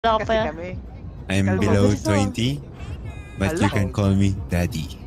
Wala ka pa Kasi yan. kami. I'm Kalma. below 20, but you can call me Daddy.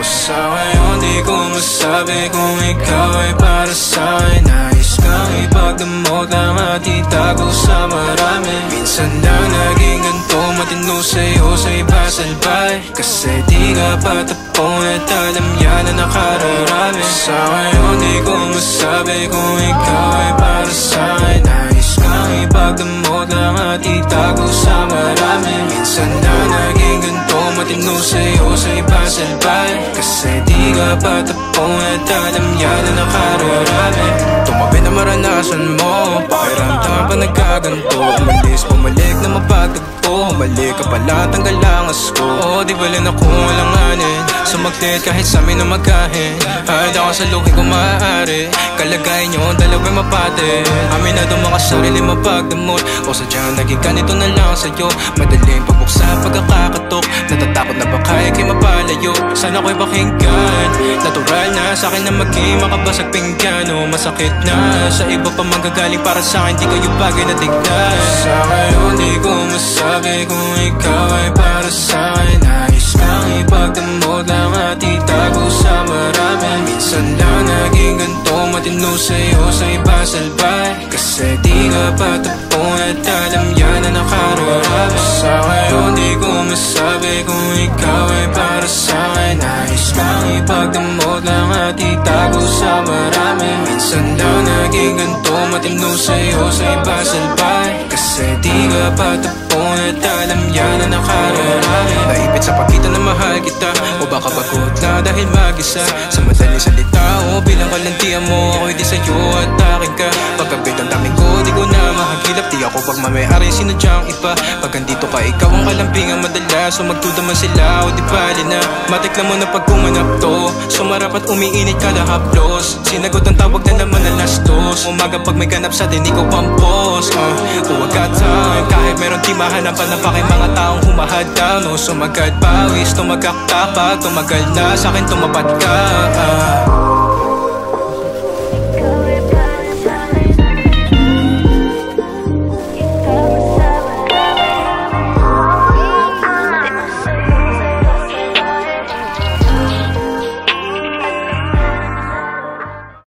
Sa ngayon di ko masabi kung ikaw ay para sa'kin. Nais kang ipagdamot ang at itago sa marami. Minsan lang naging ganito, matino sa'yo sa iba salbay. Kasi di ka patapon at alam yan na nakararami. Sa ngayon di ko masabi kung ikaw ay para sa'kin. Nais kang ipagdamot ang at itago sa marami. Minsan lang naging ganito, matino sa'yo sa iba salbay. Kasi di ka patapon at alam yan na nakararami. Tumabi na maranasan mo, pakiramdam pa nagkaganto. Umalis, pumalik na mapagtagpo. Balik ka pala, tanggal ang asko. Di bali na kung alanganin, sumaglit kahit sa amin na magkahin. Handa ka sa luhi kung maaari, kalagayan nyo ang dalawa'y mapate. Amin na dumaka sarili mapagdamot, o sadyang naging ganito na lang sa'yo. Madaling pabuksa pagkakakatok, natatakot na baka ikay mapalayo. Sana ko'y pakinggan, natural na sa'kin na maging makabasag pinggan. O masakit na sa iba pa manggagaling, para sa'kin di kayo bagay na tignan. Sa ngayon di ko masabi kung ikaw ay para sa'kin. Nais kang ipagdamot lang at itago sa marami. Minsan lang naging ganito, matino sa'yo sa iba salbay. Kasi di ka patapon at alam yan na nakararami. Sa ngayon di ko masabi kung ikaw ay para sa'kin. Nais kang ipagdamot lang at itago sa marami. Minsan lang naging ganito, matino sa'yo sa iba salbay. Kasi di ka patapon at alam yan na nakararami. Naipit sa pagkita na mahal kita, o baka pagod na dahil mag-isa. Sa madaling salita o bilang kalantian mo, ako'y di sa'yo at akin ka. Pagkabit ang daming ko, di ko na mahagilap. Di ako pagmamayari, sinadyang iba. Pag andito ka, ikaw ang kalampingan madalas. So magtudaman sila o di bali na. Matikla mo na pag kumanap to, sumarap at umiinit ka lahaplos. Sinagot ang tawag na naman na last dos. Umaga pag may ganap sa din, ikaw pampos. Huwag ka time, kahit meron di mahanapan na pakay mga taong humahadang. No, sumagad pawis, tumagak tapag, tumagal na sa'kin tumapat ka.